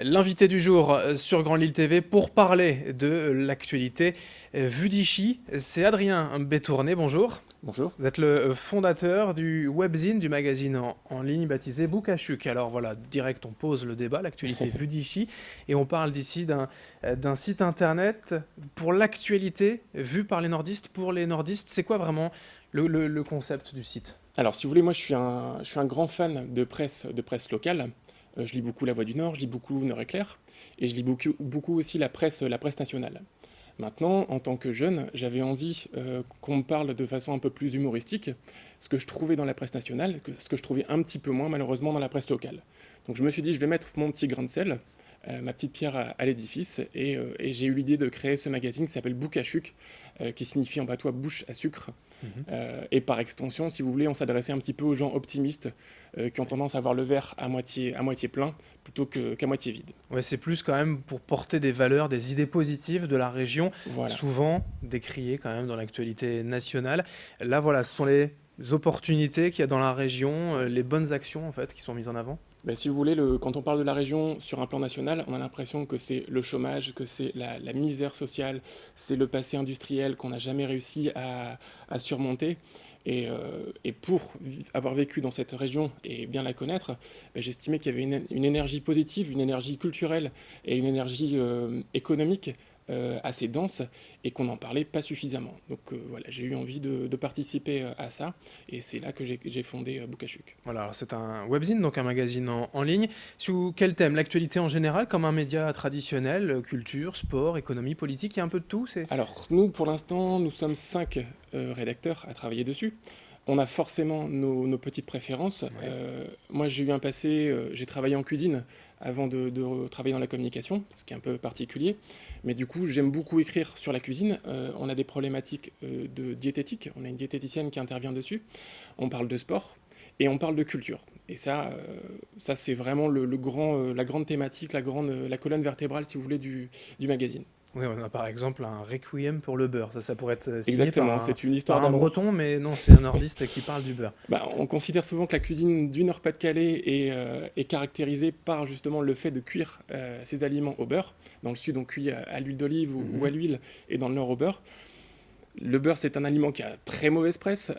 L'invité du jour sur Grand Lille TV pour parler de l'actualité vue d'ici, c'est Adrien Bétourné, bonjour. Bonjour. Vous êtes le fondateur du webzine, du magazine en ligne baptisé Boukachuk. Alors voilà, direct on pose le débat, l'actualité vue d'ici, et on parle d'ici d'un site internet pour l'actualité vue par les nordistes, pour les nordistes. C'est quoi vraiment le concept du site? Alors, si vous voulez, moi, je suis un grand fan de presse locale. Je lis beaucoup La Voix du Nord, je lis beaucoup Nord-Éclair, et je lis beaucoup aussi la presse nationale. Maintenant, en tant que jeune, j'avais envie qu'on me parle de façon un peu plus humoristique, ce que je trouvais dans la presse nationale, ce que je trouvais un petit peu moins malheureusement dans la presse locale. Donc je me suis dit, je vais mettre mon petit grain de sel, ma petite pierre à l'édifice, et j'ai eu l'idée de créer ce magazine qui s'appelle Boukachuk, qui signifie en patois bouche à sucre. Mhm. Et par extension, si vous voulez, on s'adressait un petit peu aux gens optimistes qui ont tendance à voir le verre à moitié plein plutôt qu'à moitié vide. Ouais, c'est plus quand même pour porter des valeurs, des idées positives de la région, Voilà. souvent décriées quand même dans l'actualité nationale. Là, voilà, ce sont les opportunités qu'il y a dans la région, les bonnes actions en fait qui sont mises en avant. Ben, si vous voulez, quand on parle de la région sur un plan national, on a l'impression que c'est le chômage, que c'est la misère sociale, c'est le passé industriel qu'on n'a jamais réussi à surmonter. Et pour avoir vécu dans cette région et bien la connaître, ben, j'estimais qu'il y avait une énergie positive, une énergie culturelle et une énergie économique assez dense et qu'on n'en parlait pas suffisamment. Donc voilà, j'ai eu envie de participer à ça et c'est là que j'ai fondé Boukachuk. Voilà, alors c'est un webzine, donc un magazine en ligne. Sous quel thème? L'actualité en général, comme un média traditionnel, culture, sport, économie, politique, il y a un peu de tout, c'est... Alors, nous, pour l'instant, nous sommes 5 rédacteurs à travailler dessus. On a forcément nos petites préférences. Ouais. Moi, j'ai eu un passé, j'ai travaillé en cuisine avant de travailler dans la communication, ce qui est un peu particulier. Mais du coup, j'aime beaucoup écrire sur la cuisine. On a des problématiques de diététique. On a une diététicienne qui intervient dessus. On parle de sport et on parle de culture. Et ça c'est vraiment la grande thématique, la colonne vertébrale, si vous voulez, du magazine. Oui, on a par exemple un requiem pour le beurre. Ça pourrait être signé Exactement, c'est une histoire par un d'amour. breton, mais non, c'est un nordiste qui parle du beurre. Bah, on considère souvent que la cuisine du Nord-Pas-de-Calais est caractérisée par justement le fait de cuire ces aliments au beurre. Dans le sud, on cuit à l'huile d'olive ou Mhm. à l'huile, et dans le nord, au beurre. Le beurre, c'est un aliment qui a très mauvaise presse,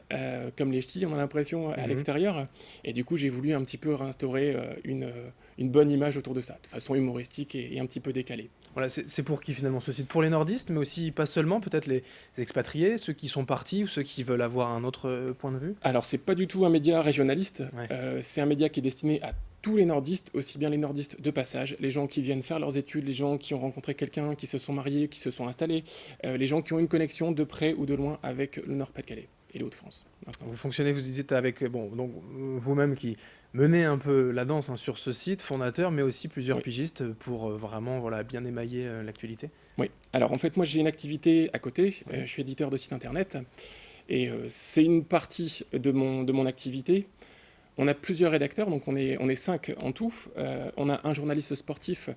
comme les ch'tis, on a l'impression, à Mhm. l'extérieur. Et du coup, j'ai voulu un petit peu réinstaurer une bonne image autour de ça, de façon humoristique et un petit peu décalée. Voilà, c'est pour qui finalement ce site? Pour les nordistes, mais aussi pas seulement, peut-être les expatriés, ceux qui sont partis ou ceux qui veulent avoir un autre point de vue? Alors, c'est pas du tout un média régionaliste, Ouais. c'est un média qui est destiné à tous les nordistes, aussi bien les nordistes de passage, les gens qui viennent faire leurs études, les gens qui ont rencontré quelqu'un, qui se sont mariés, qui se sont installés, les gens qui ont une connexion de près ou de loin avec le Nord-Pas-de-Calais et les Hauts-de-France, maintenant. Vous fonctionnez, vous dites, avec, bon, donc vous-même qui menez un peu la danse hein, sur ce site, fondateur, mais aussi plusieurs Oui, pigistes pour vraiment voilà, bien émailler l'actualité. oui. Alors, en fait, moi, j'ai une activité à côté, Oui. je suis éditeur de site internet, et c'est une partie de mon activité. On a plusieurs rédacteurs, donc on est 5 en tout. On a un journaliste sportif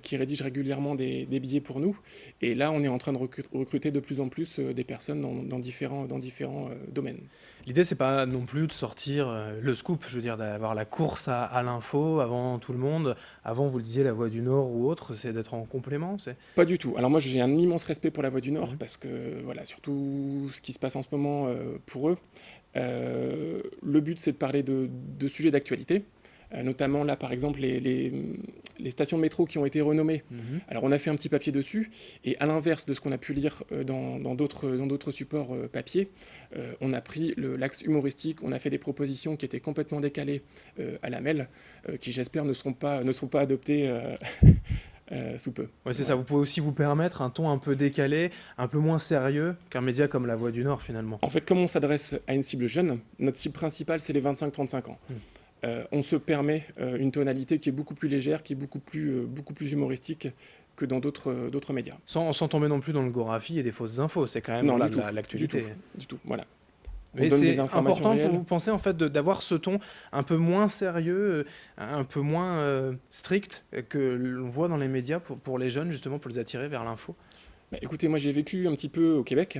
qui rédige régulièrement des billets pour nous. Et là, on est en train de recruter de plus en plus des personnes dans différents domaines. L'idée, c'est pas non plus de sortir le scoop, je veux dire, d'avoir la course à l'info avant tout le monde. Avant, vous le disiez, La Voix du Nord ou autre, c'est d'être en complément, c'est... Pas du tout. Alors moi, j'ai un immense respect pour la Voix du Nord, Mhm. parce que, voilà, surtout ce qui se passe en ce moment pour eux. Le but, c'est de parler de sujets d'actualité. Notamment là, par exemple, les stations de métro qui ont été renommées. Mhm. Alors, on a fait un petit papier dessus, et à l'inverse de ce qu'on a pu lire dans d'autres supports papier, on a pris l'axe humoristique, on a fait des propositions qui étaient complètement décalées à la mail, qui j'espère ne seront pas adoptées sous peu. Ouais, c'est ça, Voilà. vous pouvez aussi vous permettre un ton un peu décalé, un peu moins sérieux qu'un média comme La Voix du Nord, finalement. En fait, comme on s'adresse à une cible jeune, notre cible principale, c'est les 25-35 ans. Mhm. On se permet une tonalité qui est beaucoup plus légère, qui est beaucoup plus humoristique que dans d'autres médias. Sans tomber non plus dans le gorafi et des fausses infos, c'est quand même Non, voilà, du de tout, du tout, l'actualité. du tout. Voilà. On Mais donne des c'est informations important pour réelles. vous penser en fait d'avoir ce ton un peu moins sérieux, un peu moins strict que l'on voit dans les médias pour les jeunes justement pour les attirer vers l'info. Bah, écoutez, moi j'ai vécu un petit peu au Québec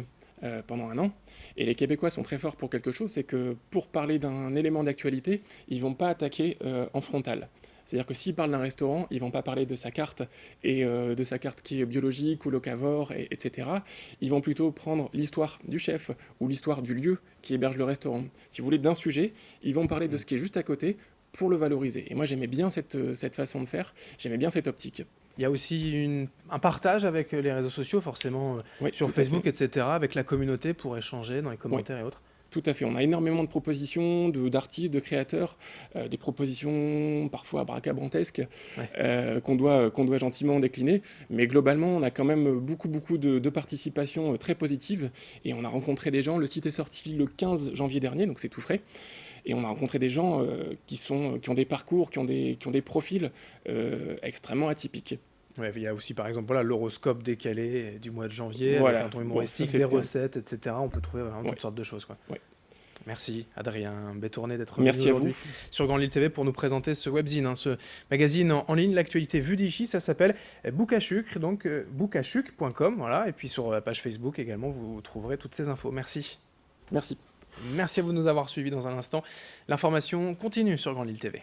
pendant un an, et les Québécois sont très forts pour quelque chose, c'est que pour parler d'un élément d'actualité, ils vont pas attaquer en frontal. C'est-à-dire que s'ils parlent d'un restaurant, ils vont pas parler de sa carte et de sa carte qui est biologique ou locavore, etc. Ils vont plutôt prendre l'histoire du chef ou l'histoire du lieu qui héberge le restaurant. Si vous voulez, d'un sujet, ils vont parler de ce qui est juste à côté pour le valoriser. Et moi, j'aimais bien cette façon de faire, j'aimais bien cette optique. Il y a aussi un partage avec les réseaux sociaux, forcément, Oui, sur tout à Facebook, fait. etc., avec la communauté pour échanger dans les Oui. commentaires et autres. Tout à fait, on a énormément de propositions d'artistes, de créateurs, des propositions parfois bracabantesques Ouais. qu'on doit gentiment décliner, mais globalement on a quand même beaucoup de participation très positive et on a rencontré des gens, le site est sorti le 15 janvier dernier, donc c'est tout frais, et on a rencontré des gens qui ont des parcours, qui ont des profils extrêmement atypiques. Ouais, il y a aussi, par exemple, voilà, l'horoscope décalé du mois de janvier, avec un Voilà, ton bon, ça humoristique, des c'était... recettes, etc. On peut trouver vraiment Ouais, toutes sortes de choses, quoi. ouais. Merci, Adrien Bétourné, d'être venu Merci à aujourd'hui vous. sur Grand Lille TV pour nous présenter ce webzine, hein, ce magazine en ligne, l'actualité vue d'ici. Ça s'appelle Boukachuk, donc boukachuk.com, voilà. Et puis sur la page Facebook également, vous trouverez toutes ces infos. Merci. Merci. Merci à vous de nous avoir suivis dans un instant. L'information continue sur Grand Lille TV.